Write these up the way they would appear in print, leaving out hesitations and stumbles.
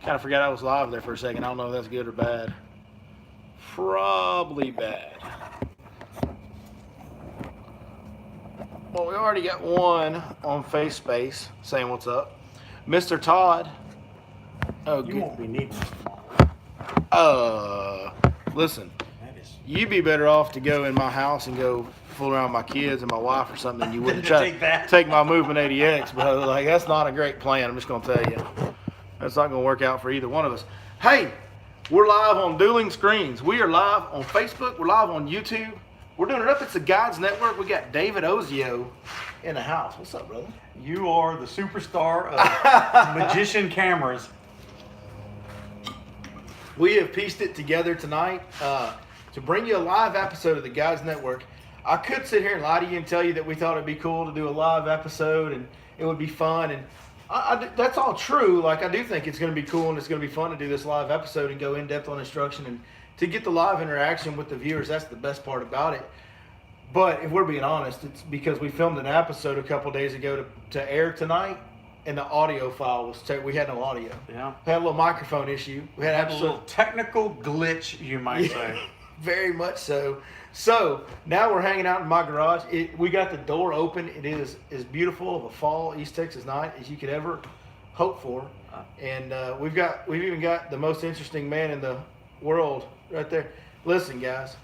Kind of forgot I was live there for a second. I don't know if that's good or bad. Probably bad. Well, we already got one on Face Space saying what's up. Mr. Todd. Oh, You won't be needing this tomorrow. Listen, That is. you'd be better off to go in my house and go fool around with my kids and my wife or something than you would to try to take my Movement 80X. But like, that's not a great plan. I'm just going to tell you. That's not going to work out for either one of us. Hey, we're live on Dueling Screens. We are live on Facebook. We're live on YouTube. We're doing it up. It's the Guides Network. We got David Ozio in the house. What's up, brother? You are the superstar of magician cameras. We have pieced it together tonight to bring you a live episode of the Guides Network. I could sit here and lie to you and tell you that we thought it'd be cool to do a live episode and it would be fun. And that's all true. Like, I do think it's going to be cool and it's going to be fun to do this live episode and go in depth on instruction and to get the live interaction with the viewers. That's the best part about it. But if we're being honest, it's because we filmed an episode a couple days ago to air tonight, and the audio file was we had no audio. Yeah. We had a little microphone issue. We had A little technical glitch, you might say. Very much so. So now we're hanging out in my garage. We got the door open. It is as beautiful of a fall East Texas night as you could ever hope for. And we've even got the most interesting man in the world right there. Listen, guys,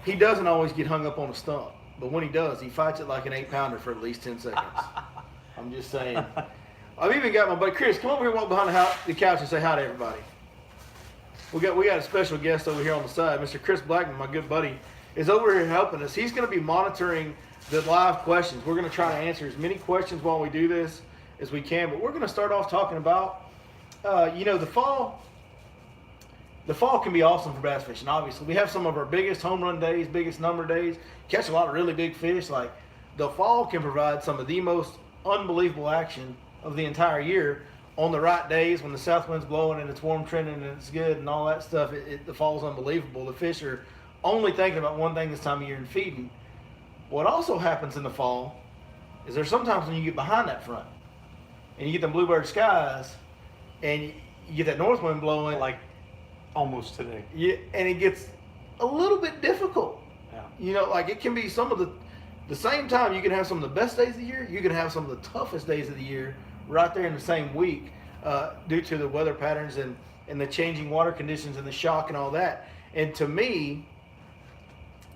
he doesn't always get hung up on a stump, but when he does, he fights it like an 8-pounder for at least 10 seconds. I'm just saying. I've even got my buddy Chris. Come over here and walk behind the couch and say hi to everybody. We got a special guest over here on the side. Mr. Chris Blackman, my good buddy, is over here helping us. He's going to be monitoring the live questions. We're going to try to answer as many questions while we do this as we can. But we're going to start off talking about, the fall. The fall can be awesome for bass fishing, obviously. We have some of our biggest home run days, biggest number days, catch a lot of really big fish. Like, the fall can provide some of the most unbelievable action of the entire year on the right days when the south wind's blowing and it's warm trending and it's good and all that stuff. The fall's unbelievable. The fish are only thinking about one thing this time of year and feeding. What also happens in the fall is there's sometimes when you get behind that front and you get them bluebird skies and you get that north wind blowing. Like almost today. Yeah, and it gets a little bit difficult. Yeah. Like it can be some of the same time you can have some of the best days of the year, you can have some of the toughest days of the year right there in the same week due to the weather patterns and the changing water conditions and the shock and all that. And to me,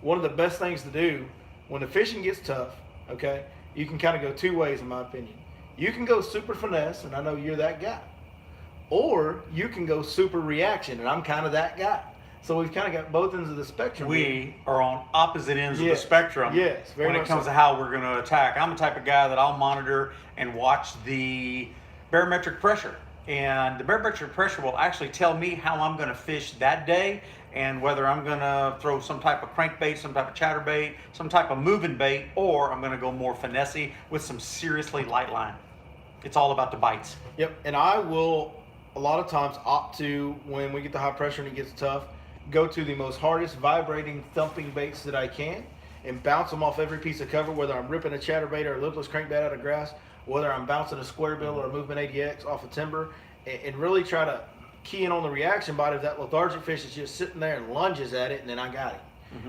one of the best things to do when the fishing gets tough, okay, you can kind of go two ways in my opinion. You can go super finesse, and I know you're that guy. Or you can go super reaction, and I'm kind of that guy. So we've kind of got both ends of the spectrum. We are on opposite ends of the spectrum. Yes, very when it much comes so. to how we're going to attack. I'm the type of guy that I'll monitor and watch the barometric pressure. And the barometric pressure will actually tell me how I'm going to fish that day and whether I'm going to throw some type of crankbait, some type of chatterbait, some type of moving bait, or I'm going to go more finesse with some seriously light line. It's all about the bites. Yep, and I will a lot of times opt to, when we get the high pressure and it gets tough, go to the most hardest vibrating thumping baits that I can and bounce them off every piece of cover, whether I'm ripping a chatterbait or a lipless crankbait out of grass, whether I'm bouncing a square bill or a Movement 80X off of timber, and really try to key in on the reaction bite of that lethargic fish that's just sitting there and lunges at it, and then I got him.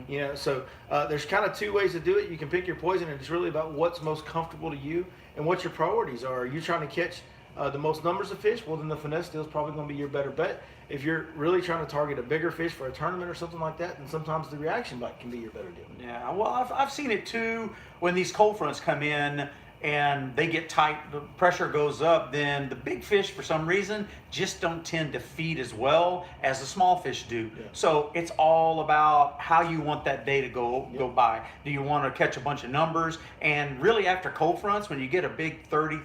Mm-hmm. So there's kind of two ways to do it. You can pick your poison, and it's really about what's most comfortable to you and what your priorities are. Are you trying to catch the most numbers of fish? Well, then the finesse deal is probably going to be your better bet. If you're really trying to target a bigger fish for a tournament or something like that, then sometimes the reaction bite can be your better deal. Yeah, well, I've seen it too when these cold fronts come in and they get tight, the pressure goes up, then the big fish, for some reason, just don't tend to feed as well as the small fish do. Yeah. So it's all about how you want that day to go by. Do you want to catch a bunch of numbers? And really after cold fronts, when you get a big 30,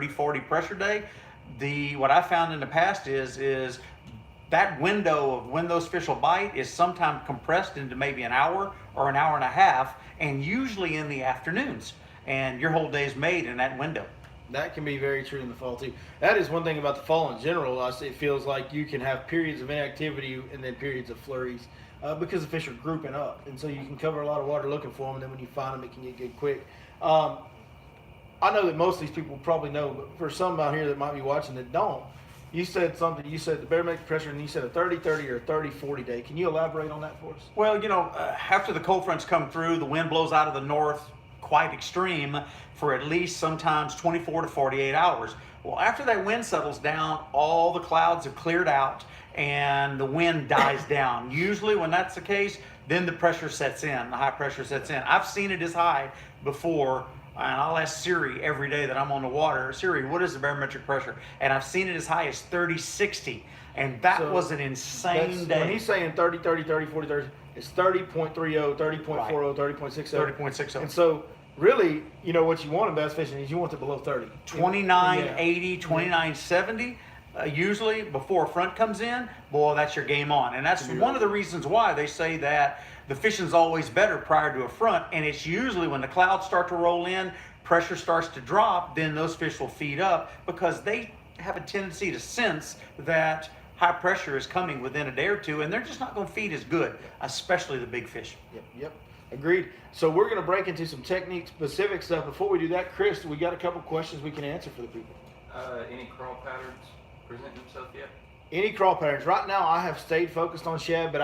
40 pressure day, what I found in the past is that window of when those fish will bite is sometimes compressed into maybe an hour or an hour and a half, and usually in the afternoons. And your whole day's made in that window. That can be very true in the fall too. That is one thing about the fall in general. It feels like you can have periods of inactivity and then periods of flurries because the fish are grouping up, and so you can cover a lot of water looking for them. And then when you find them, it can get good quick. I know that most of these people probably know, but for some out here that might be watching that don't, You said something. You said the barometric pressure, and you said a 30-30 or a 30-40 day. Can you elaborate on that for us? Well, after the cold fronts come through, the wind blows out of the north quite extreme for at least sometimes 24 to 48 hours. Well, after that wind settles down, all the clouds have cleared out and the wind dies down. Usually when that's the case, then the pressure sets in, the high pressure sets in. I've seen it as high before, and I'll ask Siri every day that I'm on the water, Siri, what is the barometric pressure? And I've seen it as high as 30-60, and that was an insane day. When he's saying 30-30, 30-40, 30, it's 30.30, 30.40, 30.60. 30.60. And so really, what you want in bass fishing is you want it below 30. 29.80, 29.70. Usually before a front comes in, boy, that's your game on. And that's one of the reasons why they say that the fishing's always better prior to a front. And it's usually when the clouds start to roll in, pressure starts to drop, then those fish will feed up because they have a tendency to sense that high pressure is coming within a day or two, and they're just not going to feed as good, especially the big fish. Yep. Agreed. So we're going to break into some technique specific stuff. Before we do that, Chris, we got a couple questions we can answer for the people. Any crawl patterns present themselves yet? Any crawl patterns? Right now, I have stayed focused on shad, but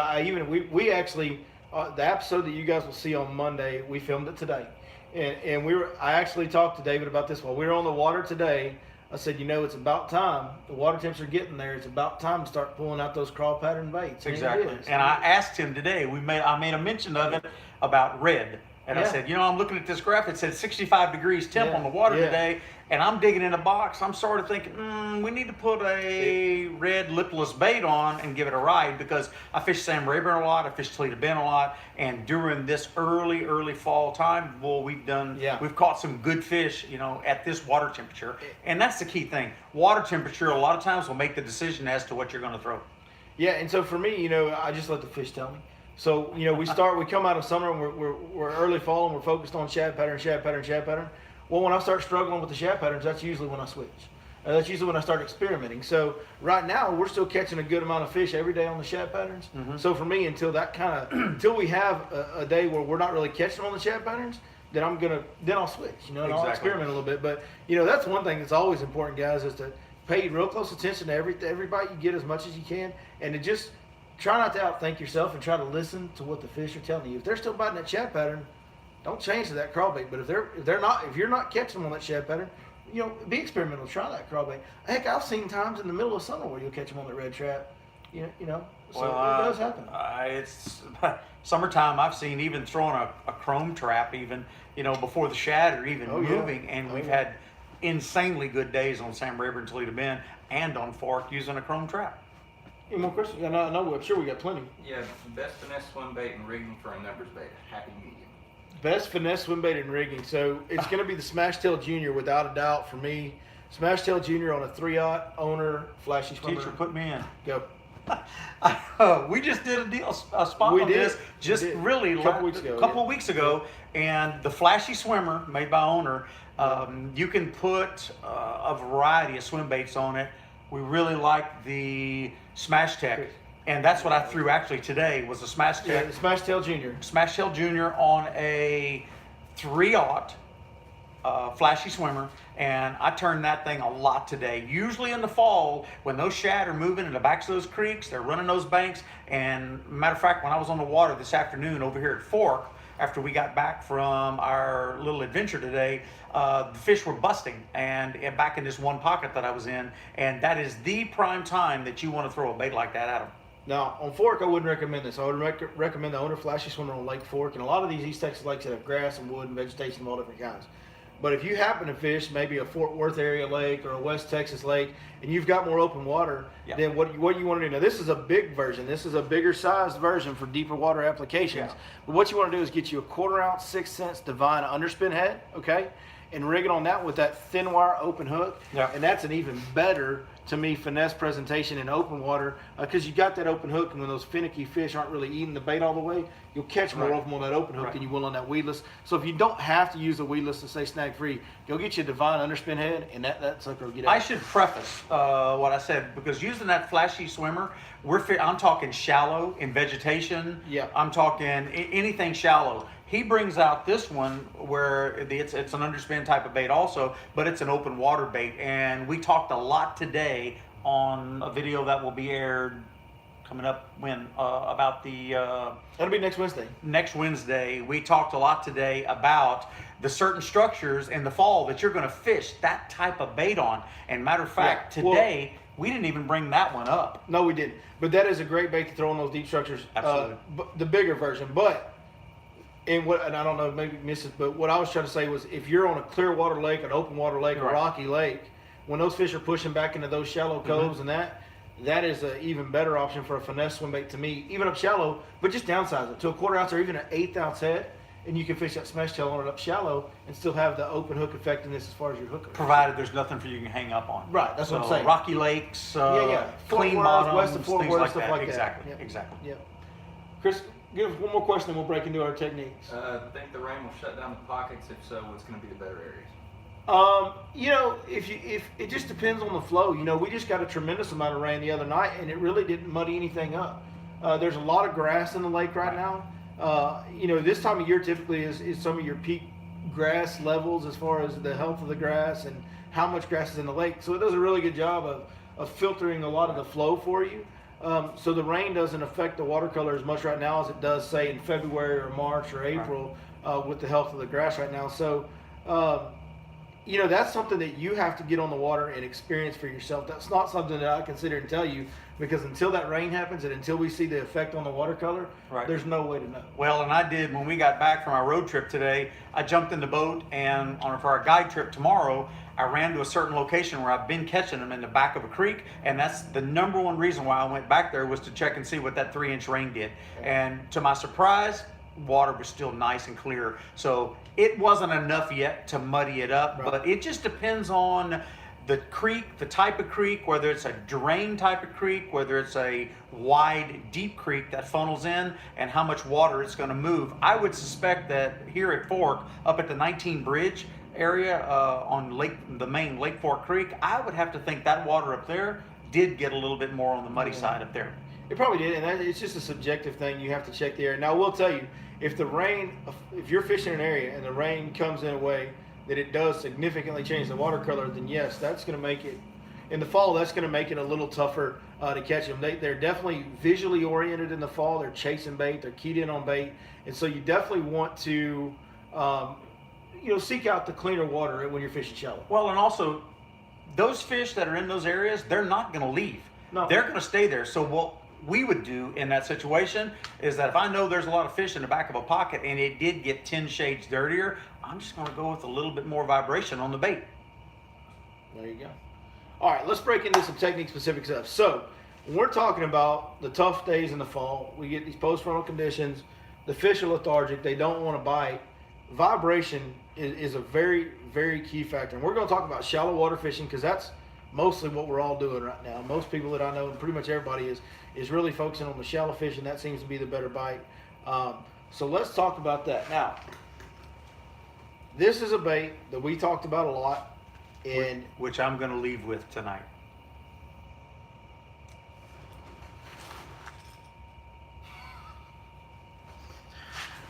we actually the episode that you guys will see on Monday, we filmed it today, and I actually talked to David about this while we were on the water today. I said, it's about time. The water temps are getting there. It's about time to start pulling out those crawl pattern baits. Exactly. And I asked him today. I made a mention of it about red. And I said, I'm looking at this graph. It said 65 degrees temp on the water today. And I'm digging in a box. I'm sort of thinking, we need to put a red lipless bait on and give it a ride, because I fish Sam Rayburn a lot. I fish Toledo Bend a lot. And during this early fall time, we've caught some good fish, at this water temperature. And that's the key thing. Water temperature a lot of times will make the decision as to what you're going to throw. Yeah, and so for me, I just let the fish tell me. So, we come out of summer and we're early fall and we're focused on shad pattern. Well, when I start struggling with the shad patterns, that's usually when I switch. That's usually when I start experimenting. So right now, we're still catching a good amount of fish every day on the shad patterns. Mm-hmm. So for me, until we have a day where we're not really catching on the shad patterns, then I'll switch, and I'll experiment a little bit. But, that's one thing that's always important, guys, is to pay real close attention to every bite you get as much as you can, and to just try not to outthink yourself and try to listen to what the fish are telling you. If they're still biting that shad pattern, don't change to that crawlbait. But if you're not catching them on that shad pattern, be experimental. Try that crawlbait. Heck, I've seen times in the middle of summer where you'll catch them on the red trap. So it does happen. It's summertime. I've seen even throwing a chrome trap, even before the shad are even moving, and we've had insanely good days on Sam Rayburn, Toledo Bend, and on Fork using a chrome trap. Any more questions? No, I'm sure we got plenty. Yeah, best finesse swim bait and rigging for a numbers bait. Happy medium. Best finesse swim bait and rigging. So it's going to be the Smash Tail Junior without a doubt for me. Smash Tail Junior on a 3/0 owner flashy swimmer. Teacher, put me in. Go. We just did a spot on this really a couple of weeks ago, and the flashy swimmer made by owner. You can put a variety of swim baits on it. We really like the Smash Tech, and that's what I threw actually today was a Smash Tech. Yeah, the Smash Tail Junior. Smash Tail Junior on a 3/0 flashy swimmer, and I turned that thing a lot today. Usually in the fall, when those shad are moving in the backs of those creeks, they're running those banks, and matter of fact, when I was on the water this afternoon over here at Fork, after we got back from our little adventure today, the fish were busting and back in this one pocket that I was in, and that is the prime time that you want to throw a bait like that at them. Now, on Fork, I wouldn't recommend this. I would recommend the owner flashy swimmer on Lake Fork, and a lot of these East Texas lakes that have grass and wood and vegetation of all different kinds. But if you happen to fish maybe a Fort Worth area lake or a West Texas lake, and you've got more open water, then what you want to do, now this is a big version. This is a bigger sized version for deeper water applications. Yeah. But what you want to do is get you a 1/4 ounce, 6 cents Divine underspin head, okay? And rig it on that with that thin wire open hook. Yeah. And that's an even better, to me, finesse presentation in open water, because you got that open hook, and when those finicky fish aren't really eating the bait all the way, you'll catch more of them on that open hook than you will on that weedless. So if you don't have to use a weedless to stay snag free, go get you a Divine underspin head, and that sucker will get out. I should preface what I said, because using that flashy swimmer, I'm talking shallow in vegetation. Yeah. I'm talking anything shallow. He brings out this one where it's an underspin type of bait also, but it's an open water bait. And we talked a lot today on a video that will be aired coming up when about the That'll be next Wednesday. next Wednesday. We talked a lot today about the certain structures in the fall that you're going to fish that type of bait on. And matter of fact, Yeah, well, today we didn't even bring that one up. No, we didn't. But that is a great bait to throw on those deep structures. Absolutely. But the bigger version. But and I don't know, maybe miss it, but what I was trying to say was if you're on a clear water lake, an open water lake, a Right. rocky lake, when those fish are pushing back into those shallow coves and that is an even better option for a finesse swim bait to me, even up shallow, but just downsize it to a 1/4 ounce or even an 1/8 ounce head, and you can fish that smash tail on it up shallow and still have the open hook effectiveness as far as your hooker. Provided there's nothing for you can hang up on. Right, that's what I'm So, saying. Rocky lakes, Yeah. clean Fort Worth, bottoms, west of Fort things Worth, like stuff that. like that. Exactly, Yep. exactly. Yep. Chris, give us one more question and we'll break into our techniques. I think the rain will shut down the pockets. If so, what's going to be the better areas? If it just depends on the flow. We just got a tremendous amount of rain the other night, and it really didn't muddy anything up. There's a lot of grass in the lake right now. This time of year typically is some of your peak grass levels as far as the health of the grass and how much grass is in the lake. So it does a really good job of filtering a lot of the flow for you. So the rain doesn't affect the watercolor as much right now as it does, say, in February or March or April with the health of the grass right now. So, that's something that you have to get on the water and experience for yourself. That's not something that I can sit here and tell you, because until that rain happens and until we see the effect on the watercolor, Right. there's no way to know. Well, and I did when we got back from our road trip today. I jumped in the boat, and for our guide trip tomorrow, I ran to a certain location where I've been catching them in the back of a creek, and that's the number one reason why I went back there, was to check and see what that 3-inch rain did. And to my surprise, water was still nice and clear. So it wasn't enough yet to muddy it up, Right. but it just depends on the creek, the type of creek, whether it's a drain type of creek, whether it's a wide, deep creek that funnels in, and how much water it's going to move. I would suspect that here at Fork, up at the 19 Bridge area on the main Lake Fork Creek, I would have to think that water up there did get a little bit more on the muddy side up there. It probably did, and it's just a subjective thing. You have to check the area. Now, I will tell you, if you're fishing an area and the rain comes in a way that it does significantly change the watercolor, then yes, that's going to make it, in the fall, that's going to make it a little tougher to catch them. They're definitely visually oriented in the fall. They're chasing bait. They're keyed in on bait. And so you definitely want to, seek out the cleaner water when you're fishing shallow. Well, and also, those fish that are in those areas, they're not going to leave. No. They're going to stay there. So what we would do in that situation is that if I know there's a lot of fish in the back of a pocket and it did get 10 shades dirtier, I'm just going to go with a little bit more vibration on the bait. There you go. All right, let's break into some technique-specific stuff. So, when we're talking about the tough days in the fall, we get these post-frontal conditions, the fish are lethargic, they don't want to bite. Vibration is a very, very key factor. And we're going to talk about shallow water fishing, because that's mostly what we're all doing right now. Most people that I know, and pretty much everybody, is really focusing on the shallow fishing. That seems to be the better bite. So let's talk about that. Now, this is a bait that we talked about a lot, and Which I'm going to leave with tonight.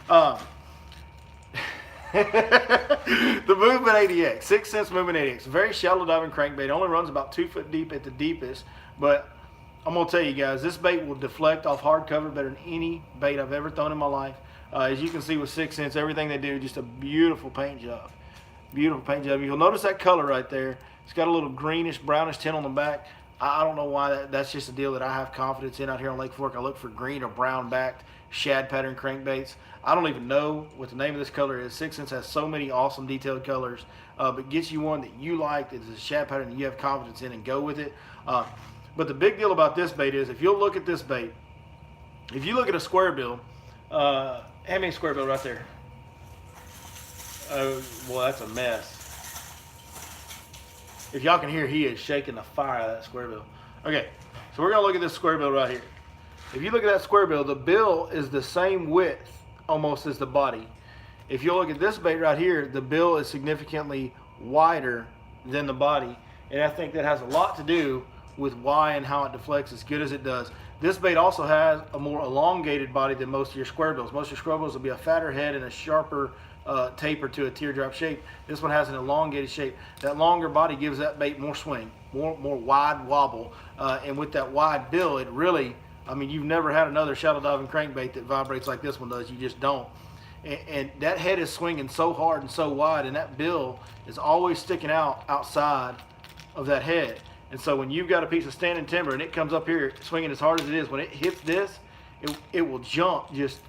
The Movement 80X, 6 cents Movement 80X, very shallow diving crankbait. Only runs about 2 foot deep at the deepest, but I'm gonna tell you guys, this bait will deflect off hard cover better than any bait I've ever thrown in my life. As you can see with 6 cents, everything they do, just a beautiful paint job. Beautiful paint job. You'll notice that color right there. It's got a little greenish, brownish tint on the back. I don't know why that's just a deal that I have confidence in out here on Lake Fork. I look for green or brown backed shad pattern crankbaits. I don't even know what the name of this color is. 6 cents has so many awesome detailed colors, but get you one that you like, that is a shad pattern that you have confidence in, and go with it. But the big deal about this bait is, if you'll look at this bait, if you look at a square bill, hand me a square bill right there. Oh, well, that's a mess. If y'all can hear, he is shaking the fire out of that square bill. Okay, so we're gonna look at this square bill right here. If you look at that square bill, the bill is the same width almost as the body. If you look at this bait right here, the bill is significantly wider than the body, and I think that has a lot to do with why and how it deflects as good as it does. This bait also has a more elongated body than most of your square bills. Most of your square bills will be a fatter head and a sharper taper to a teardrop shape. This one has an elongated shape. That longer body gives that bait more swing, more wide wobble, and with that wide bill, it really, I mean, you've never had another shallow diving crankbait that vibrates like this one does. You just don't. And that head is swinging so hard and so wide, and that bill is always sticking out outside of that head. And so when you've got a piece of standing timber and it comes up here swinging as hard as it is, when it hits this, it will jump. Just,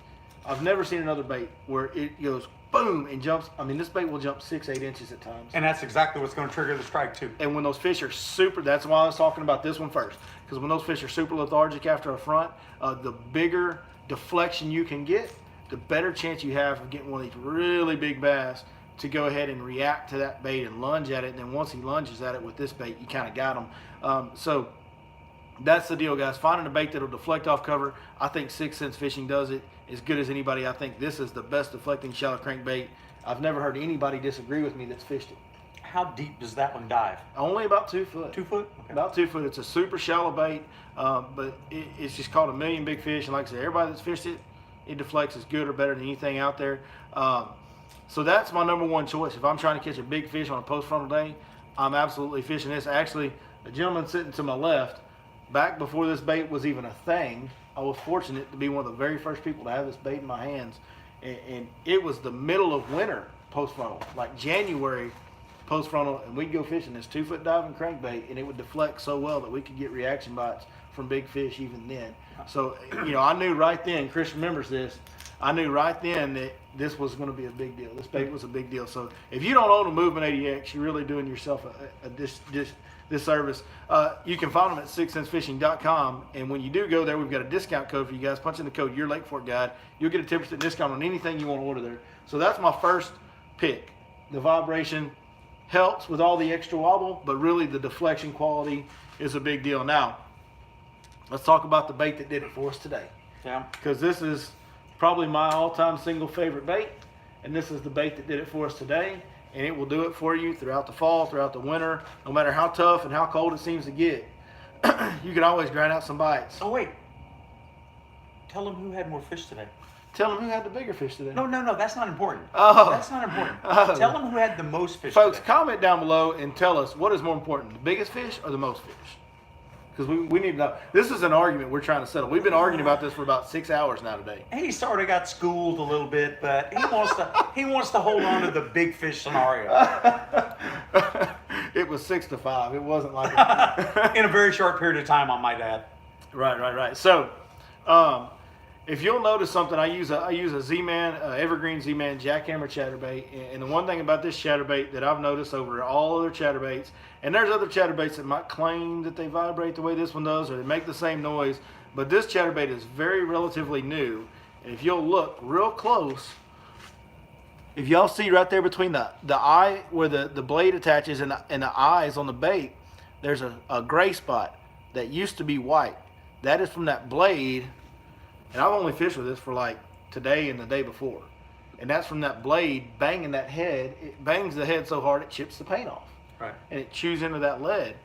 I've never seen another bait where it goes boom and jumps. I mean, this bait will jump 6-8 inches at times. And that's exactly what's going to trigger the strike too. And when those fish are super, that's why I was talking about this one first, because when those fish are super lethargic after a front, the bigger deflection you can get, the better chance you have of getting one of these really big bass to go ahead and react to that bait and lunge at it. And then once he lunges at it with this bait, you kind of got him. So that's the deal, guys. Finding a bait that'll deflect off cover. I think 6 Sense Fishing does it as good as anybody. I think this is the best deflecting shallow crankbait. I've never heard anybody disagree with me that's fished it. How deep does that one dive? Only about 2 foot. 2 foot? Okay. About 2 foot. It's a super shallow bait, but it's just caught a million big fish. And like I said, everybody that's fished it, it deflects as good or better than anything out there. So that's my number one choice. If I'm trying to catch a big fish on a post frontal day, I'm absolutely fishing this. Actually, the gentleman sitting to my left, back before this bait was even a thing, I was fortunate to be one of the very first people to have this bait in my hands. And it was the middle of winter post frontal, like January post frontal, and we'd go fishing this 2 foot diving crankbait, and it would deflect so well that we could get reaction bites from big fish even then. So, you know, I knew right then, Chris remembers this, I knew right then that this was going to be a big deal. This bait was a big deal. So if you don't own a Movement 80X, you're really doing yourself a disservice. You can find them at 6sensefishing.com, and when you do go there, we've got a discount code for you guys. Punch in the code Your Lake Fork Guide. You'll get a 10% discount on anything you want to order there. So that's my first pick. The vibration helps with all the extra wobble, but really the deflection quality is a big deal. Now, let's talk about the bait that did it for us today. Yeah. Because this is probably my all-time single favorite bait, and this is the bait that did it for us today, and it will do it for you throughout the fall, throughout the winter, no matter how tough and how cold it seems to get. You can always grind out some bites. Oh, wait. Tell them who had more fish today. Tell them who had the bigger fish today. No, that's not important. Oh. That's not important. Oh. Tell them who had the most fish Folks, today. comment down below and tell us what is more important, the biggest fish or the most fish? Because we need to know. This is an argument we're trying to settle. We've been arguing about this for about 6 hours now today. He sort of got schooled a little bit, but he wants to hold on to the big fish scenario. It was 6-5. It wasn't like In a very short period of time, I might add. Right. So, if you'll notice something, I use a Z-Man, Evergreen Z-Man jackhammer chatterbait, and the one thing about this chatterbait that I've noticed over all other chatterbaits, and there's other chatterbaits that might claim that they vibrate the way this one does, or they make the same noise, but this chatterbait is very relatively new, and if you'll look real close, if y'all see right there between the eye where the blade attaches and the eyes on the bait, there's a gray spot that used to be white. That is from that blade. And I've only fished with this for like today and the day before. And that's from that blade banging that head. It bangs the head so hard it chips the paint off. Right. And it chews into that lead.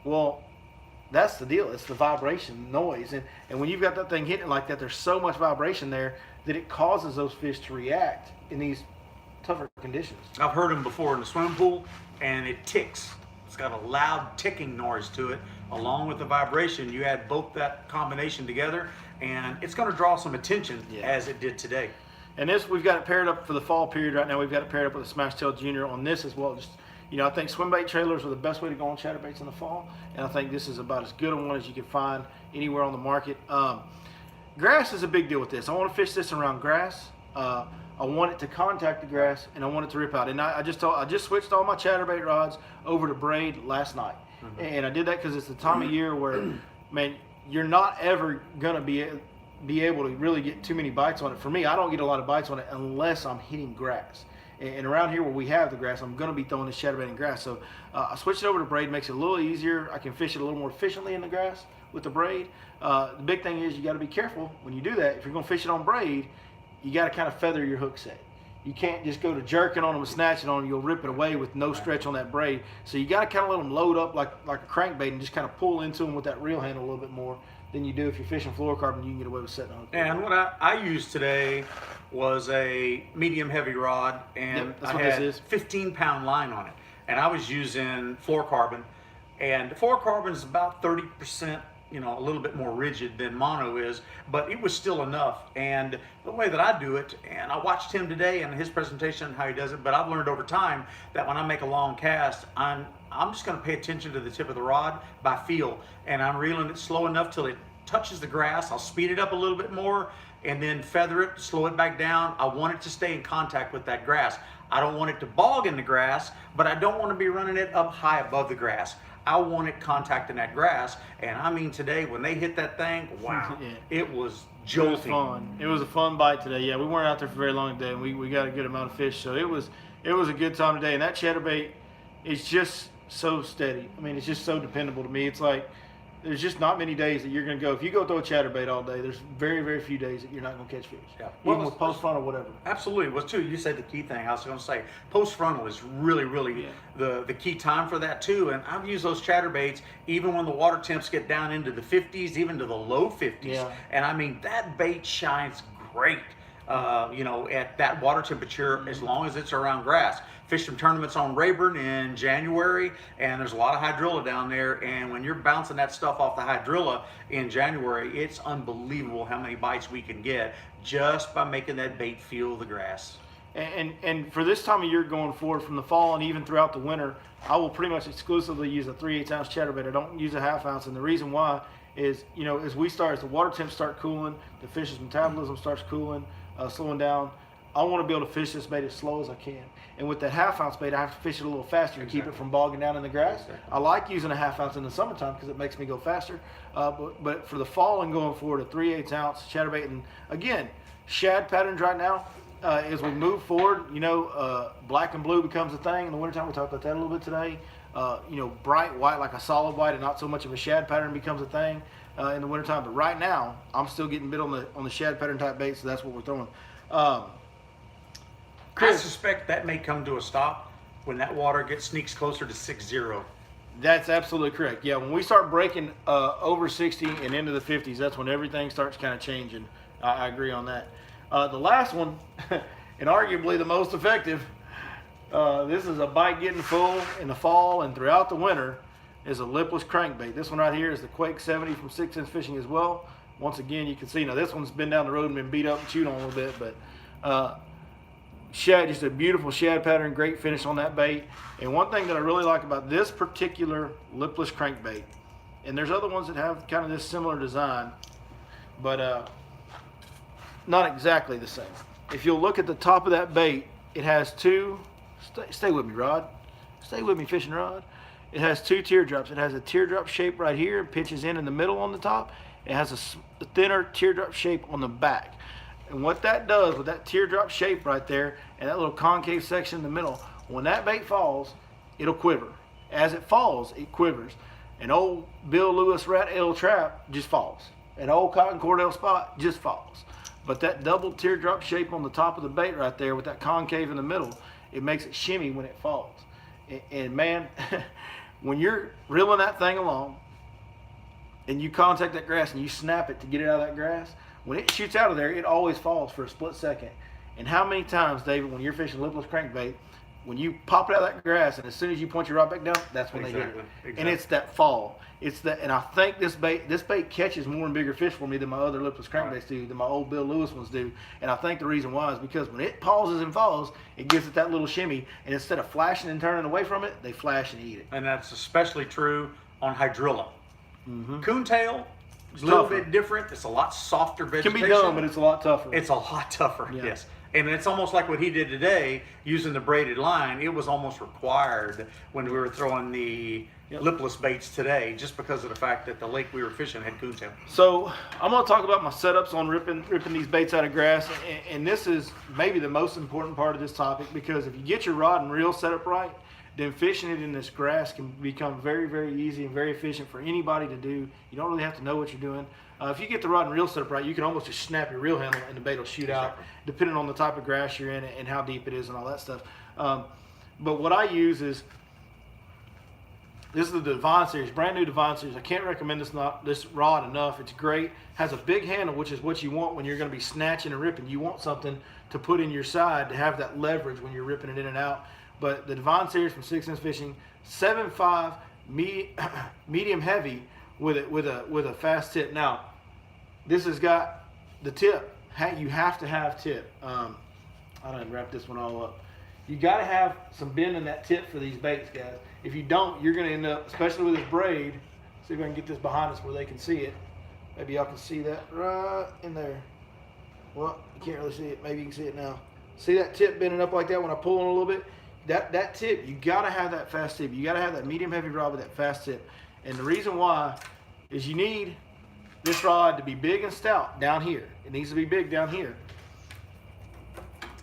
Well, that's the deal. It's the vibration noise. And when you've got that thing hitting like that, there's so much vibration there that it causes those fish to react in these tougher conditions. I've heard them before in the swimming pool, and it ticks. It's got a loud ticking noise to it. Along with the vibration, you add both that combination together, and it's going to draw some attention as it did today. And this, we've got it paired up for the fall period right now. We've got it paired up with a Smash Tail Junior on this as well. Just, you know, I think swim bait trailers are the best way to go on chatterbaits in the fall, and I think this is about as good a one as you can find anywhere on the market. Grass is a big deal with this. I want to fish this around grass. I want it to contact the grass, and I want it to rip out. And I just switched all my chatterbait rods over to braid last night. Mm-hmm. And I did that because it's the time of year where, man, you're not ever gonna be able to really get too many bites on it. For me, I don't get a lot of bites on it unless I'm hitting grass. And around here where we have the grass, I'm gonna be throwing this chatterbait in grass. So I switched it over to braid, makes it a little easier. I can fish it a little more efficiently in the grass with the braid. The big thing is you got to be careful when you do that. If you're gonna fish it on braid, you got to kind of feather your hook set. You can't just go to jerking on them and snatching on them. You'll rip it away with no stretch on that braid. So you got to kind of let them load up like a crankbait and just kind of pull into them with that reel handle a little bit more than you do if you're fishing fluorocarbon. You can get away with setting on it. And what I used today was a medium heavy rod, and Yep, that's I what had this is. 15-pound line on it. And I was using fluorocarbon, and fluorocarbon is about 30%, you know, a little bit more rigid than mono is, but it was still enough. And the way that I do it, and I watched him today and his presentation, how he does it, but I've learned over time that when I make a long cast, I'm just going to pay attention to the tip of the rod by feel, and I'm reeling it slow enough till it touches the grass. I'll speed it up a little bit more and then feather it, slow it back down. I want it to stay in contact with that grass. I don't want it to bog in the grass, but I don't want to be running it up high above the grass. I want it contacting that grass. And I mean, today when they hit that thing, wow, Yeah. it was It was jolting. fun. It was a fun bite today. Yeah, we weren't out there for very long today, and we got a good amount of fish. So it was a good time today. And that chatterbait is just so steady. I mean, it's just so dependable to me. It's like there's just not many days that you're going to go. If you go throw a chatterbait all day, there's very, very few days that you're not going to catch fish. Yeah. Even Well, with post front or whatever. Absolutely. Well, too, you said the key thing. I was going to say post frontal is really Yeah. the key time for that too. And I've used those chatterbaits even when the water temps get down into the 50s, even to the low 50s. Yeah. And I mean, that bait shines great, you know, at that water temperature as long as it's around grass. Fished some tournaments on Rayburn in January, and there's a lot of hydrilla down there. And when you're bouncing that stuff off the hydrilla in January, it's unbelievable how many bites we can get just by making that bait feel the grass. And for this time of year going forward, from the fall and even throughout the winter, I will pretty much exclusively use a 3/8 ounce chatterbait. I don't use a 1/2 ounce, and the reason why is, you know, as the water temps start cooling, the fish's metabolism starts cooling, slowing down. I want to be able to fish this bait as slow as I can. And with that 1/2 ounce bait, I have to fish it a little faster to keep it from bogging down in the grass. Exactly. I like using a 1/2 ounce in the summertime because it makes me go faster. But for the fall and going forward, a 3/8 ounce chatterbait. And again, shad patterns right now, as we move forward, you know, black and blue becomes a thing in the wintertime. We talked about that a little bit today. You know, bright white, like a solid white, and not so much of a shad pattern becomes a thing in the wintertime. But right now, I'm still getting bit on the shad pattern type bait, so that's what we're throwing. I suspect that may come to a stop when that water sneaks closer to 6-0. That's absolutely correct. Yeah, when we start breaking over 60 and into the 50s, that's when everything starts kind of changing. I agree on that. The last one, and arguably the most effective, this is a bite getting full in the fall and throughout the winter, is a lipless crankbait. This one right here is the Quake 70 from 6 Sense Fishing as well. Once again, you can see, now this one's been down the road and been beat up and chewed on a little bit, but shad, just a beautiful shad pattern, great finish on that bait. And one thing that I really like about this particular lipless crankbait, and there's other ones that have kind of this similar design, but not exactly the same. If you'll look at the top of that bait, it has two, stay with me, Rod. Stay with me, fishing rod. It has two teardrops. It has a teardrop shape right here, pitches in the middle on the top. It has a thinner teardrop shape on the back. And what that does with that teardrop shape right there and that little concave section in the middle, when that bait falls, it'll quiver. As it falls, it quivers. An old Bill Lewis rat L trap just falls. An old cotton cordell spot just falls. But that double teardrop shape on the top of the bait right there with that concave in the middle, it makes it shimmy when it falls. And man, when you're reeling that thing along and you contact that grass and you snap it to get it out of that grass, when it shoots out of there, it always falls for a split second. And how many times, David, when you're fishing lipless crankbait, when you pop it out of that grass and as soon as you point your rod back down, that's when they hit it. Exactly. And it's that fall. It's that, and I think this bait catches more and bigger fish for me than my other lipless crankbaits do, than my old Bill Lewis ones do. And I think the reason why is because when it pauses and falls, it gives it that little shimmy, and instead of flashing and turning away from it, they flash and eat it. And that's especially true on hydrilla. Mm-hmm. Coontail is a little tougher. bit different. It's a lot softer It vegetation. can be done, but it's a lot tougher. It's a lot tougher, Yeah. yes. And it's almost like what he did today using the braided line. It was almost required when we were throwing the lipless baits today, just because of the fact that the lake we were fishing had coontail. So I'm going to talk about my setups on ripping these baits out of grass, and this is maybe the most important part of this topic, because if you get your rod and reel set up right, then fishing it in this grass can become very, very easy and very efficient for anybody to do. You don't really have to know what you're doing. If you get the rod and reel set up right, you can almost just snap your reel handle and the bait will shoot out, depending on the type of grass you're in and how deep it is and all that stuff. But what I use is, this is the Divine Series, brand new Divine Series. I can't recommend this rod enough. It's great. Has a big handle, which is what you want when you're going to be snatching and ripping. You want something to put in your side to have that leverage when you're ripping it in and out. But the Divine Series from 6 Sense Fishing, 7.5 medium heavy with a fast tip. Now, this has got the tip. You have to have tip. I don't wrap this one all up. You got to have some bend in that tip for these baits, guys. If you don't, you're going to end up, especially with this braid. See if I can get this behind us where they can see it. Maybe y'all can see that right in there. Well, you can't really see it. Maybe you can see it now. See that tip bending up like that when I pull on a little bit? That tip, you got to have that fast tip. You got to have that medium heavy rod with that fast tip. And the reason why is you need this rod to be big and stout down here. It needs to be big down here.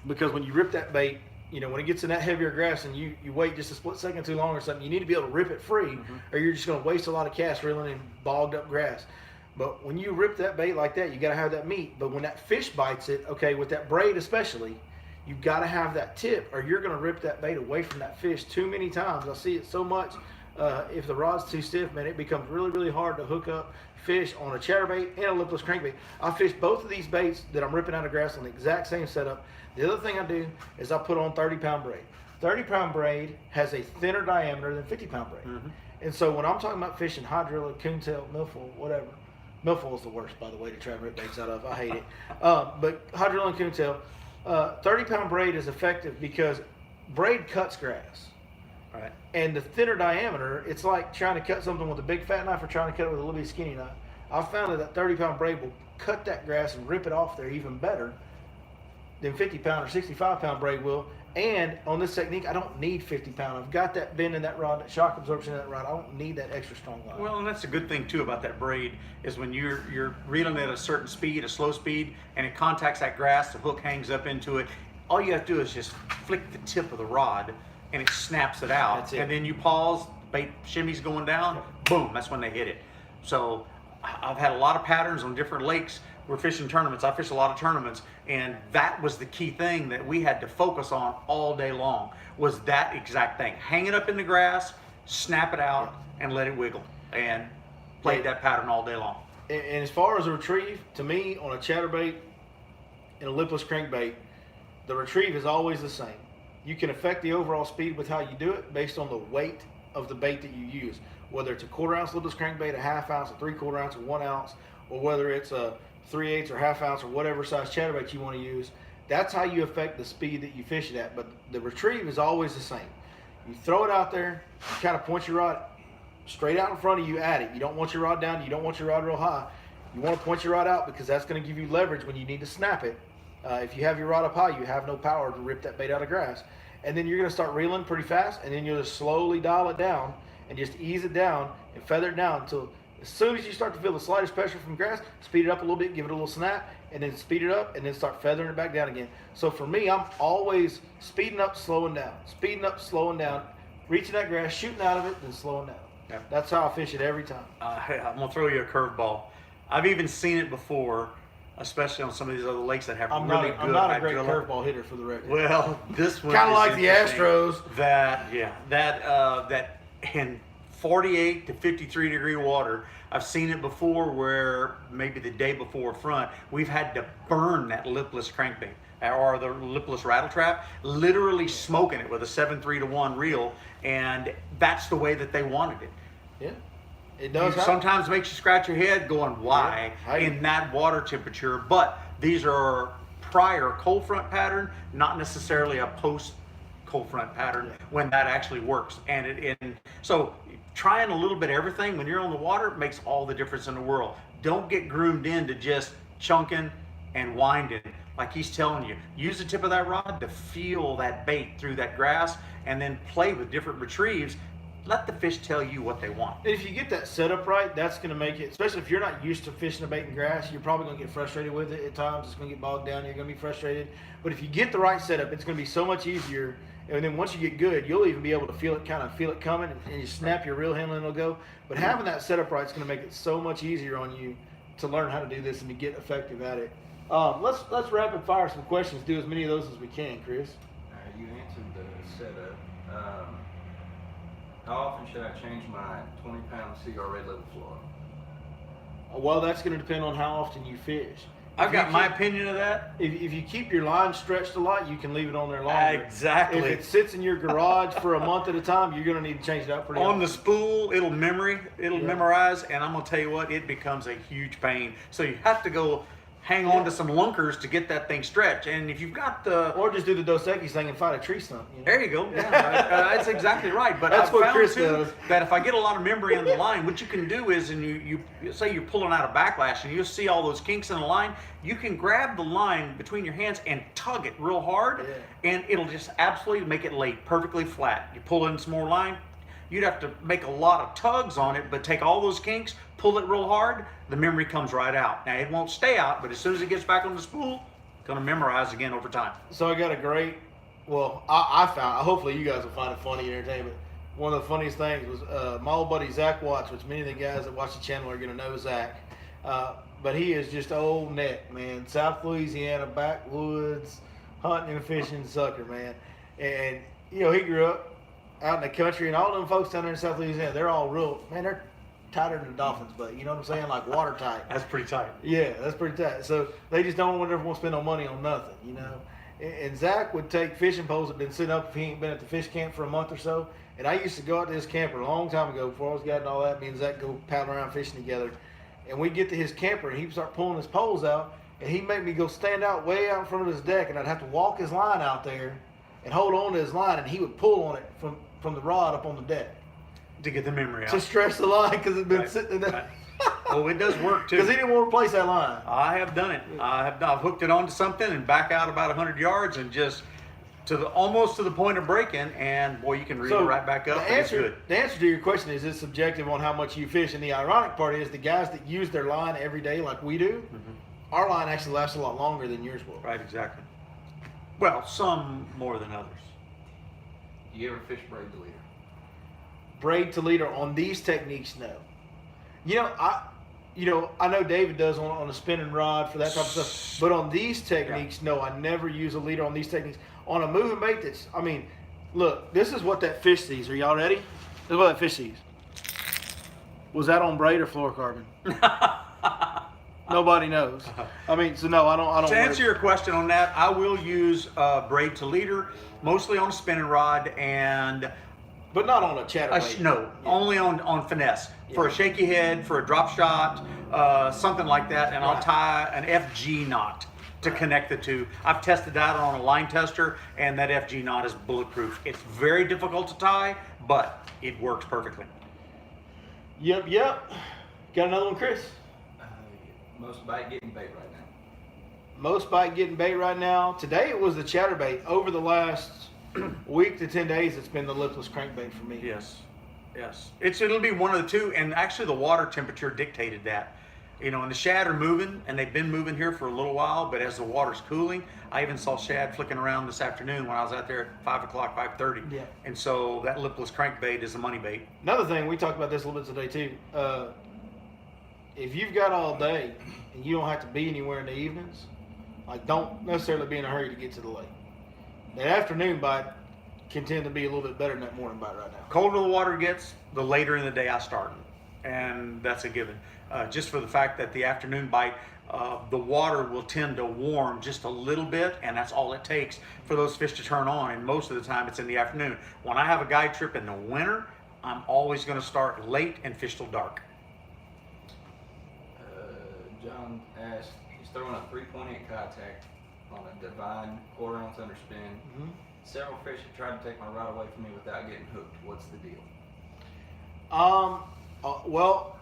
Because when you rip that bait, you know, when it gets in that heavier grass and you wait just a split second too long or something, you need to be able to rip it free, or you're just going to waste a lot of cast reeling in bogged up grass. But when you rip that bait like that, you got to have that meat. But when that fish bites it, okay, with that braid especially, you got to have that tip, or you're going to rip that bait away from that fish too many times. I see it so much. If the rod's too stiff, man, it becomes really, really hard to hook up fish on a chatterbait and a lipless crankbait. I fish both of these baits that I'm ripping out of grass on the exact same setup. The other thing I do is I put on 30-pound braid. 30-pound braid has a thinner diameter than 50-pound braid. And so when I'm talking about fishing hydrilla, coontail, milfoil, whatever, milfoil is the worst, by the way, to try and rip baits out of. I hate it. But hydrilla and coontail, 30-pound braid is effective because braid cuts grass. Right. And the thinner diameter, it's like trying to cut something with a big fat knife or trying to cut it with a little bit skinny knife. I've found that 30-pound braid will cut that grass and rip it off there even better than 50-pound or 65-pound braid will. And on this technique, I don't need 50-pound. I've got that bend in that rod, that shock absorption in that rod. I don't need that extra strong line. Well, and that's a good thing too about that braid is when you're reeling at a certain speed, a slow speed, and it contacts that grass, the hook hangs up into it. All you have to do is just flick the tip of the rod, and it snaps it out. That's it. And then you pause, bait shimmy's going down, boom, that's when they hit it. So I've had a lot of patterns on different lakes. We're fishing tournaments. I fish a lot of tournaments, and that was the key thing that we had to focus on all day long, was that exact thing. Hang it up in the grass, snap it out, and let it wiggle, and play that pattern all day long. And as far as a retrieve, to me, on a chatterbait and a lipless crankbait, the retrieve is always the same. You can affect the overall speed with how you do it based on the weight of the bait that you use. Whether it's a 1/4 ounce lipless crankbait, a 1/2 ounce, a 3/4 ounce, or 1 ounce, or whether it's a 3/8 or 1/2 ounce or whatever size chatterbait you want to use, that's how you affect the speed that you fish it at. But the retrieve is always the same. You throw it out there, you kind of point your rod straight out in front of you at it. You don't want your rod down, you don't want your rod real high. You want to point your rod out because that's going to give you leverage when you need to snap it. If you have your rod up high, you have no power to rip that bait out of grass. And then you're going to start reeling pretty fast, and then you'll just slowly dial it down and just ease it down and feather it down until as soon as you start to feel the slightest pressure from grass, speed it up a little bit, give it a little snap, and then speed it up, and then start feathering it back down again. So for me, I'm always speeding up, slowing down, speeding up, slowing down, reaching that grass, shooting out of it, then slowing down. Yep. That's how I fish it every time. Hey, I'm going to throw you a curveball. I've even seen it before, especially on some of these other lakes that have I'm really not, good I'm not a great hydrilla. curveball hitter for the record. Well, this one Kind of is like the interesting. Astros. That in 48 to 53 degree water, I've seen it before where maybe the day before front, we've had to burn that lipless crankbait or the lipless rattle trap, literally smoking it with a 7.3 to 1 reel, and that's the way that they wanted it. Yeah, it does. Sometimes makes you scratch your head going, why in that water temperature? But these are prior cold front pattern, not necessarily a post cold front pattern when that actually works. And so trying a little bit of everything when you're on the water makes all the difference in the world. Don't get groomed into just chunking and winding. Like he's telling you, use the tip of that rod to feel that bait through that grass, and then play with different retrieves. Let the fish tell you what they want. And if you get that setup right, that's going to make it, especially if you're not used to fishing a bait in grass, you're probably going to get frustrated with it at times. It's going to get bogged down. You're going to be frustrated. But if you get the right setup, it's going to be so much easier. And then once you get good, you'll even be able to feel it coming, and you snap your reel handle and it'll go. But having that setup right is going to make it so much easier on you to learn how to do this and to get effective at it. Let's rapid fire some questions. Do as many of those as we can, Chris. You answered the setup. How often should I change my 20-pound CR red level fluoro? Well, that's going to depend on how often you fish. I've got my opinion of that. If you keep your line stretched a lot, you can leave it on there longer. Exactly. If it sits in your garage for a month at a time, you're going to need to change it out pretty often. On the spool, it'll memorize, and I'm going to tell you what, it becomes a huge pain. So you have to go hang on to some lunkers to get that thing stretched. And if you've got the... Or just do the Dos Equis thing and find a tree stump. You know? There you go. Yeah, that's exactly right. But That's I've what found Chris too does. that if I get a lot of memory on the line, what you can do is, and you say you're pulling out a backlash, and you'll see all those kinks in the line. You can grab the line between your hands and tug it real hard, and it'll just absolutely make it lay perfectly flat. You pull in some more line. You'd have to make a lot of tugs on it, but take all those kinks, pull it real hard, the memory comes right out. Now, it won't stay out, but as soon as it gets back on the spool, it's going to memorize again over time. So I got a great, I found, hopefully you guys will find it funny and entertaining, but one of the funniest things was my old buddy Zach Watts, which many of the guys that watch the channel are going to know Zach. But he is just old neck, man. South Louisiana, backwoods, hunting and fishing sucker, man. And, he grew up out in the country, and all them folks down there in South Louisiana, they're all real, man, they're tighter than the Dolphins, but you know what I'm saying? Like watertight. That's pretty tight. Yeah, that's pretty tight. So they just don't ever want to spend no money on nothing, And Zach would take fishing poles that had been sitting up if he ain't been at the fish camp for a month or so. And I used to go out to his camper a long time ago, before I was getting all that. Me and Zach go paddle around fishing together. And we'd get to his camper, and he'd start pulling his poles out, and he'd make me go stand out way out in front of his deck, and I'd have to walk his line out there and hold on to his line, and he would pull on it from the rod up on the deck. To get the memory out. To stretch the line, because it'd been sitting in there. Right. Oh, it does work too. Because he didn't want to replace that line. I have done it. I've hooked it onto something and back out about 100 yards and just almost to the point of breaking, and boy, you can reel it right back up. The answer to your question is it's subjective on how much you fish, and the ironic part is the guys that use their line every day like we do, our line actually lasts a lot longer than yours will. Right, exactly. Well, some more than others. Do you ever fish braid to leader? Braid to leader on these techniques, no. I know David does on a spinning rod for that type of stuff, but on these techniques, no, I never use a leader on these techniques. On a moving bait look, this is what that fish sees. Are y'all ready? This is what that fish sees. Was that on braid or fluorocarbon? Nobody knows. So no, I don't. To answer your question on that, I will use braid to leader, mostly on a spinning rod, but not on a chatterbait. No, only on finesse. For a shaky head, for a drop shot, something like that, and I'll tie an FG knot to connect the two. I've tested that on a line tester, and that FG knot is bulletproof. It's very difficult to tie, but it works perfectly. Yep. Got another one, Chris? Most bite getting bait right now. Most bite getting bait right now. Today it was the chatterbait. Over the last week to 10 days, it's been the lipless crankbait for me. Yes. It'll be one of the two, and actually the water temperature dictated that. And the shad are moving, and they've been moving here for a little while, but as the water's cooling, I even saw shad flicking around this afternoon when I was out there at 5 o'clock, 5:30. Yeah. And so that lipless crankbait is a money bait. Another thing, we talked about this a little bit today too. If you've got all day and you don't have to be anywhere in the evenings, don't necessarily be in a hurry to get to the lake. That afternoon bite can tend to be a little bit better than that morning bite right now. Colder the water gets, the later in the day I start. And that's a given. Just for the fact that the afternoon bite, the water will tend to warm just a little bit, and that's all it takes for those fish to turn on, and most of the time it's in the afternoon. When I have a guide trip in the winter, I'm always going to start late and fish till dark. John asked, he's throwing a 3.8 contact on a Divine 1/4 ounce underspin. Several fish have tried to take my rod away from me without getting hooked. What's the deal? Well,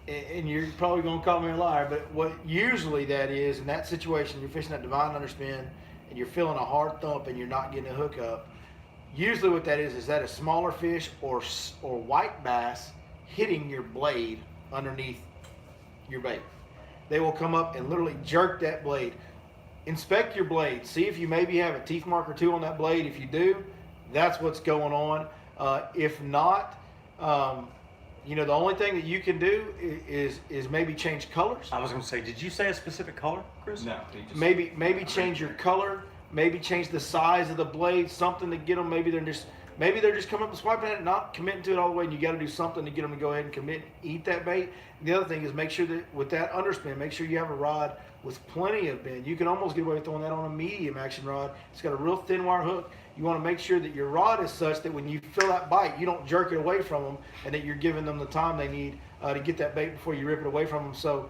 and you're probably going to call me a liar, but what usually that is, in that situation, you're fishing that Divine underspin and you're feeling a hard thump and you're not getting a hook up. Usually what that is that a smaller fish or white bass hitting your blade underneath your bait. They will come up and literally jerk that blade. inspect your blade. See if you maybe have a teeth mark or two on that blade. If you do, that's what's going on. If not, you know, the only thing that you can do is maybe change colors. I was going to say, did you say a specific color, Chris? No. He just, Maybe change your color. Maybe change the size of the blade. Something to get them. Maybe they're just coming up and swiping at it, not committing to it all the way. And you got to do something to get them to go ahead and commit, eat that bait. And the other thing is make sure that with that underspin, make sure you have a rod with plenty of bend. You can almost get away with throwing that on a medium action rod. It's got a real thin wire hook. You want to make sure that your rod is such that when you feel that bite, you don't jerk it away from them, and that you're giving them the time they need to get that bait before you rip it away from them. So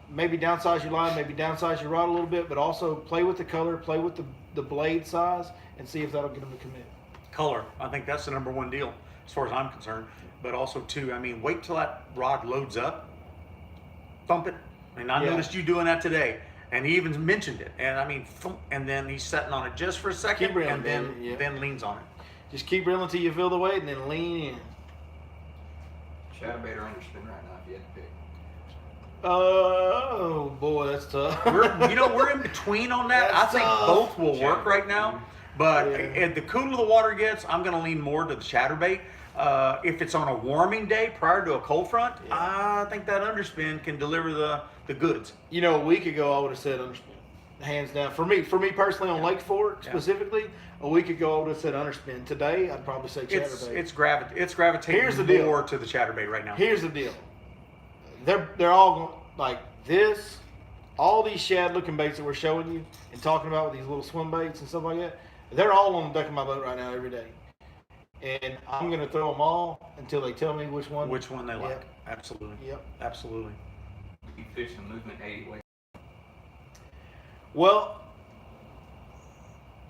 maybe downsize your line, maybe downsize your rod a little bit, but also play with the color, play with the blade size, and see if that'll get them to commit. Color, I think that's the number one deal as far as I'm concerned. But also too, I mean, wait till that rod loads up, thump it. And I noticed you doing that today, and he even mentioned it. And I mean, thump, and then he's sitting on it just for a second, and then leans on it. Just keep reeling until you feel the weight, and then lean in. Chatterbait or underspin right now if you had to pick. Oh boy, that's tough. We're in between on that. That's I think tough. both will work right now. But the cooler the water gets, I'm going to lean more to the chatterbait. If it's on a warming day prior to a cold front, I think that underspin can deliver the goods. You know, a week ago I would have said underspin, hands down. For me personally on Lake Fork specifically, a week ago I would have said underspin. Today I'd probably say chatterbait. It's gravitating Here's the deal. more to the chatterbait right now. Here's the deal. They're all going, like this. All these shad looking baits that we're showing you and talking about with these little swim baits and stuff like that, they're all on the deck of my boat right now every day. And I'm going to throw them all until they tell me which one they like. Absolutely. Yep. Absolutely. You fish the movement 80 weight. Well,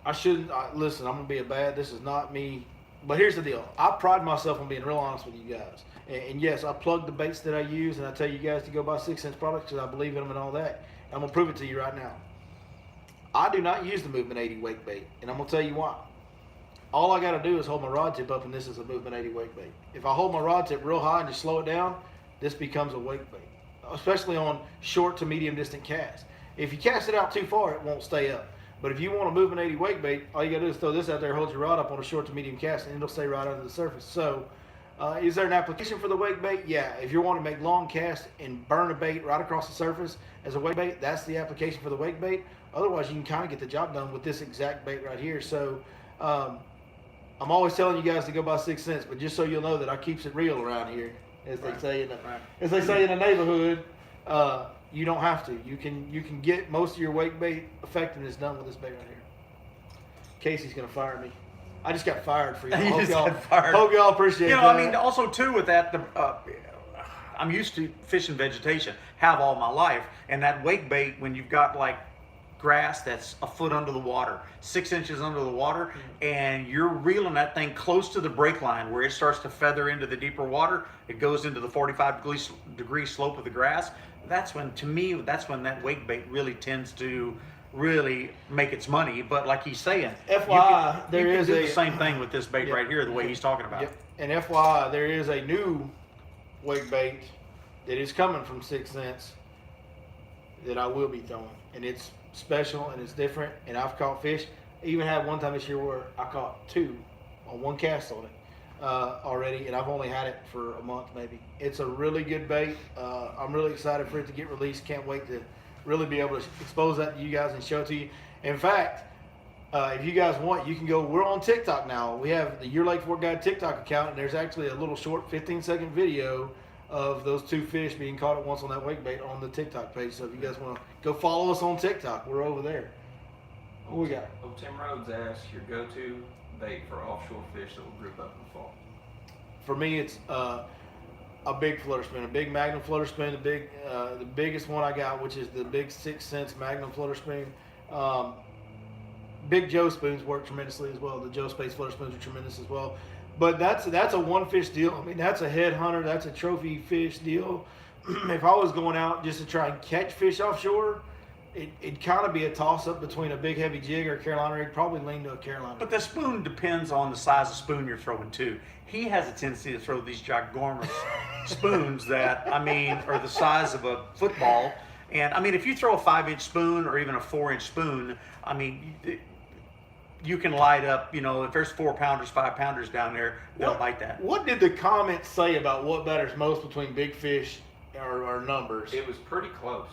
I shouldn't. Listen, I'm going to be this is not me. But here's the deal. I pride myself on being real honest with you guys. And yes, I plug the baits that I use, and I tell you guys to go buy 6 Sense products because I believe in them and all that. I'm going to prove it to you right now. I do not use the movement 80 wake bait, and I'm going to tell you why. All I got to do is hold my rod tip up, and this is a movement 80 wake bait. If I hold my rod tip real high and just slow it down, this becomes a wake bait, especially on short to medium distant casts. If you cast it out too far, it won't stay up. But if you want a movement 80 wake bait, all you got to do is throw this out there, hold your rod up on a short to medium cast, and it'll stay right under the surface. So is there an application for the wake bait? Yeah. If you want to make long casts and burn a bait right across the surface as a wake bait, that's the application for the wake bait. Otherwise, you can kind of get the job done with this exact bait right here. So I'm always telling you guys to go buy 6 Sense, but just so you'll know that I keeps it real around here, as they say in the neighborhood. You don't have to. You can get most of your wake bait effectiveness done with this bait right here. Casey's gonna fire me. I just got fired for you. Hope y'all appreciate that. I mean, also too with that, I'm used to fishing vegetation, have all my life, and that wake bait when you've got like grass that's a foot under the water, 6 inches under the water, and you're reeling that thing close to the break line where it starts to feather into the deeper water. It goes into the 45-degree slope of the grass. That's when that wake bait really tends to really make its money. But like he's saying, FYI, you can do the same thing with this bait right here, the way he's talking about. Yep. And FYI, there is a new wake bait that is coming from 6 Sense that I will be throwing, and it's special and it's different. And I've caught fish. I even had one time this year where I caught 2 on one cast on it already, and I've only had it for a month maybe. It's a really good bait. I'm really excited for it to get released. Can't wait to really be able to expose that to you guys and show it to you. In fact, if you guys want, you can go. We're on TikTok now. We have the Your Lake Fork Guide TikTok account, and there's actually a little short 15-second video of those 2 fish being caught at once on that wake bait on the TikTok page. So if you guys want to go follow us on TikTok, we're over there. What we got? Tim Rhodes asks your go-to bait for offshore fish that will group up in the fall. For me, it's a big flutter spin, a big Magnum flutter spin, the biggest one I got, which is the big 6 Sense Magnum flutter spin. Big Joe spoons work tremendously as well. The Joe Space flutter spoons are tremendous as well. But that's a one fish deal. I mean, that's a head hunter. That's a trophy fish deal. If I was going out just to try and catch fish offshore, it'd kind of be a toss-up between a big heavy jig or a Carolina rig. Probably lean to a Carolina. But the spoon depends on the size of spoon you're throwing too. He has a tendency to throw these ginormous spoons that, I mean, are the size of a football, And I mean, if you throw a 5-inch spoon or even a 4-inch spoon, I mean, you can light up, you know, if there's 4-pounders, 5-pounders down there, they'll bite that. What did the comments say about what matters most between big fish or numbers? It was pretty close.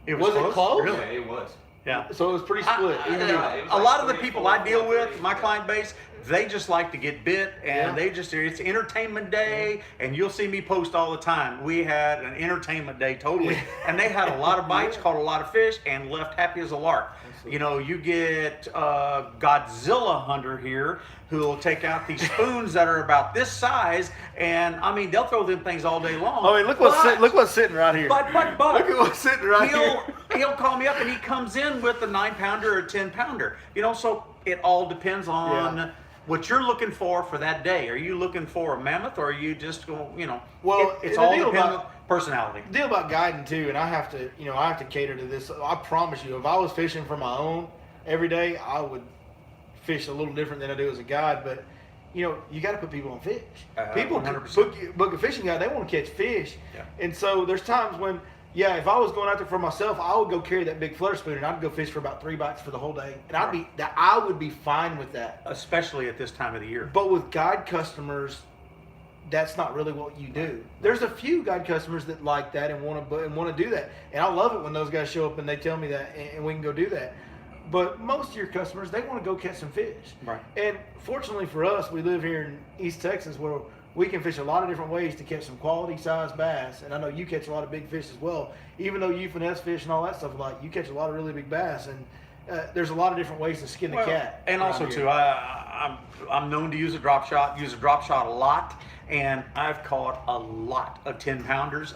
Was it close? Really? Yeah, it was. Yeah. So it was pretty split. Yeah, it was A like lot of the 3, people 4, I deal 4, with, 3, my yeah. client base, they just like to get bit, and Yeah. it's entertainment day, and you'll see me post all the time. We had an entertainment day totally, and they had a lot of bites, caught a lot of fish, and left happy as a lark. You know, you get Godzilla Hunter here who will take out these spoons that are about this size, and I mean, they'll throw them things all day long. I mean, look what's sitting right here. But Look at what's sitting right here. he'll call me up and he comes in with a 9-pounder or a 10-pounder. You know, so it all depends on what you're looking for that day. Are you looking for a mammoth, or are you just going, you know? Well, it's the all deal dependent about- on personality. The deal about guiding too, and I have to cater to this. I promise you, if I was fishing for my own every day, I would fish a little different than I do as a guide. But you know, you got to put people on fish. People 100%. book a fishing guide, they want to catch fish. Yeah. And so there's times when, if I was going out there for myself, I would go carry that big flutter spoon and I'd go fish for about 3 bites for the whole day, and I would be fine with that. Especially at this time of the year. But with guide customers, that's not really what you do. There's a few guide customers that like that and want to do that, and I love it when those guys show up and they tell me that, and we can go do that. But most of your customers, they want to go catch some fish. Right. And fortunately for us, we live here in East Texas where we can fish a lot of different ways to catch some quality size bass. And I know you catch a lot of big fish as well. Even though you finesse fish and all that stuff, like you catch a lot of really big bass. And there's a lot of different ways to skin the cat. And also around too, here. I'm known to use a drop shot a lot, and I've caught a lot of 10-pounders.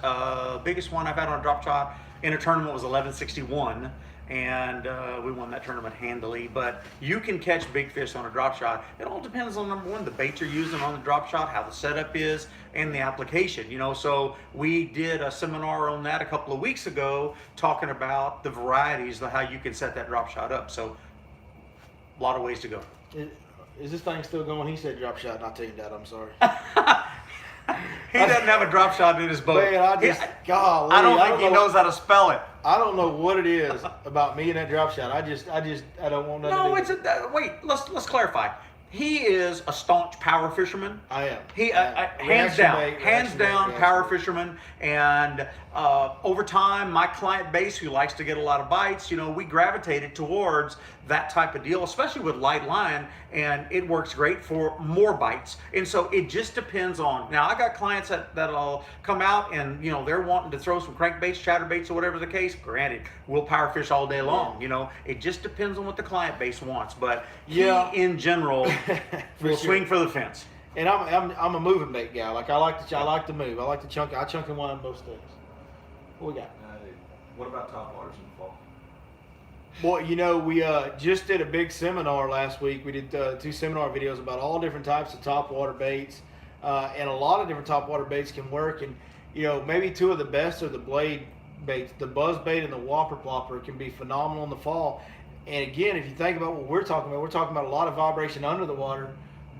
Biggest one I've had on a drop shot in a tournament was 1161, and we won that tournament handily. But you can catch big fish on a drop shot. It all depends on, number one, the bait you're using on the drop shot, how the setup is, and the application. You know, so we did a seminar on that a couple of weeks ago, talking about the varieties of how you can set that drop shot up. So a lot of ways to go. Is this thing still going? He said drop shot, and I tell you that. I'm sorry. He doesn't have a drop shot in his boat. Man, golly, I don't think he knows how to spell it. I don't know what it is about me and that drop shot. I don't want nothing. No, to do with it. wait. Let's clarify. He is a staunch power fisherman. I am. He hands Reaction down, bait, hands reaction down bait, power reaction bait. fisherman. And over time, my client base, who likes to get a lot of bites, you know, we gravitated towards that type of deal, especially with light line, and it works great for more bites. And so it just depends on. Now, I got clients that'll come out and, you know, they're wanting to throw some crankbaits, chatterbaits, or whatever the case. Granted, we'll power fish all day long. You know, it just depends on what the client base wants. But he, in general, will swing for the fence. And I'm a moving bait guy. Like I like to move. I like to chunk. I chunk in one of most days. What we got? What about top waters in the fall? Well, you know, we just did a big seminar last week. We did 2 seminar videos about all different types of topwater baits, and a lot of different topwater baits can work. And you know, maybe 2 of the best are the blade baits. The buzz bait and the whopper plopper can be phenomenal in the fall. And again, if you think about what we're talking about a lot of vibration under the water.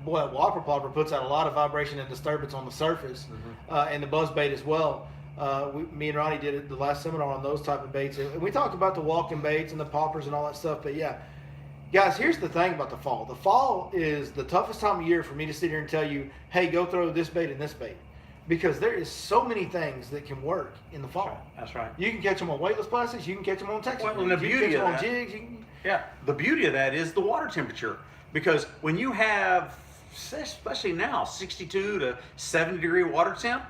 Boy, that whopper plopper puts out a lot of vibration and disturbance on the surface, and the buzz bait as well. Me and Ronnie did the last seminar on those type of baits, and we talked about the walking baits and the poppers and all that stuff. But yeah, guys, here's the thing about the fall. The fall is the toughest time of year for me to sit here and tell you, hey, go throw this bait and this bait, because there is so many things that can work in the fall. That's right. You can catch them on weightless plastics. You can catch them on Texas. Well, and the you beauty can catch of them on that- jigs. The beauty of that is the water temperature, because when you have, especially now, 62 to 70 degree water temp,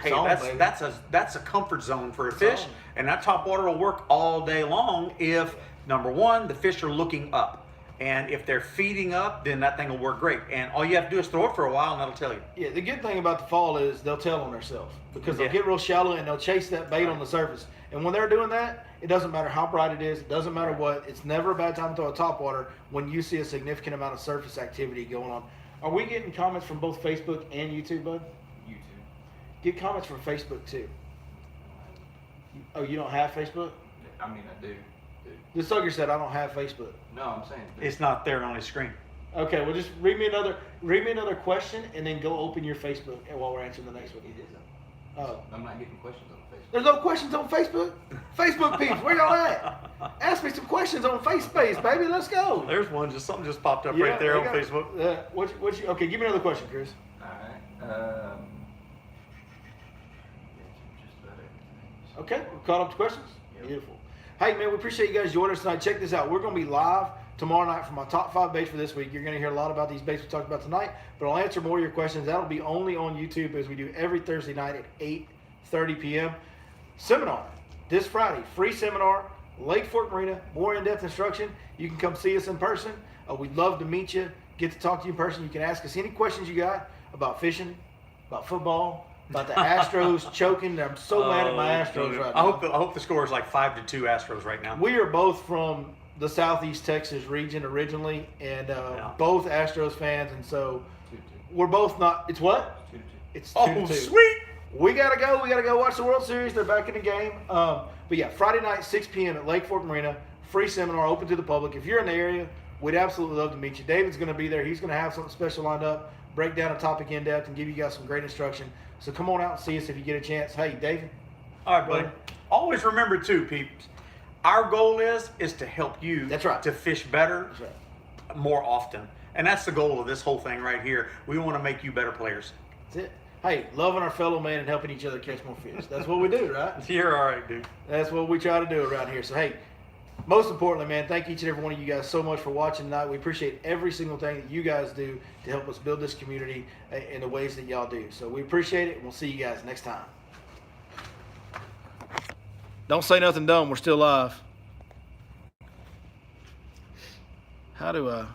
hey, that's a comfort zone for a fish, and that top water will work all day long if, number one, the fish are looking up. And if they're feeding up, then that thing will work great. And all you have to do is throw it for a while, and that'll tell you. Yeah, the good thing about the fall is they'll tell on themselves, because they'll get real shallow and they'll chase that bait on the surface. And when they're doing that, it doesn't matter how bright it is. It doesn't matter what. It's never a bad time to throw a topwater when you see a significant amount of surface activity going on. Are we getting comments from both Facebook and YouTube, bud? YouTube. Get comments from Facebook too. Oh, you don't have Facebook? I mean, I do. The sucker said I don't have Facebook. No, I'm saying. It's not there on his screen. Okay, well just read me another question and then go open your Facebook while we're answering the next one. It isn't. Oh. I'm not getting questions on Facebook. There's no questions on Facebook? Facebook peeps, where y'all at? Ask me some questions on FaceSpace, baby. Let's go. There's one. Something just popped up right there on Facebook. Okay, give me another question, Chris. All right. Just about everything. Okay, we're caught up to questions? Yep. Beautiful. Hey, man, we appreciate you guys joining us tonight. Check this out. We're going to be live tomorrow night for my top 5 baits for this week. You're going to hear a lot about these baits we talked about tonight, but I'll answer more of your questions. That'll be only on YouTube, as we do every Thursday night at 8:30 p.m. Seminar this Friday, free seminar, Lake Fork Marina, more in-depth instruction. You can come see us in person. We'd love to meet you, get to talk to you in person. You can ask us any questions you got about fishing, about football, about the Astros choking. I'm so mad at my Astros right now. I hope the score is like 5-2 Astros right now. We are both from the Southeast Texas region originally, and both Astros fans, and so 2-2. we're both not. It's what? 2-2. It's 2-2. Oh, sweet! We gotta go. We gotta go watch the World Series. They're back in the game. But yeah, Friday night, 6 p.m. at Lake Fork Marina. Free seminar, open to the public. If you're in the area, we'd absolutely love to meet you. David's gonna be there. He's gonna have something special lined up, break down a topic in depth, and give you guys some great instruction. So come on out and see us if you get a chance. Hey, David. All right, buddy. Always remember too, peeps. Our goal is to help you. That's right. To fish better, That's right. more often, and that's the goal of this whole thing right here. We want to make you better players. That's it. Hey, loving our fellow man and helping each other catch more fish. That's what we do, right? You're all right, dude. That's what we try to do around here. So, hey, most importantly, man, thank each and every one of you guys so much for watching tonight. We appreciate every single thing that you guys do to help us build this community in the ways that y'all do. So we appreciate it, and we'll see you guys next time. Don't say nothing dumb. We're still live. How do I...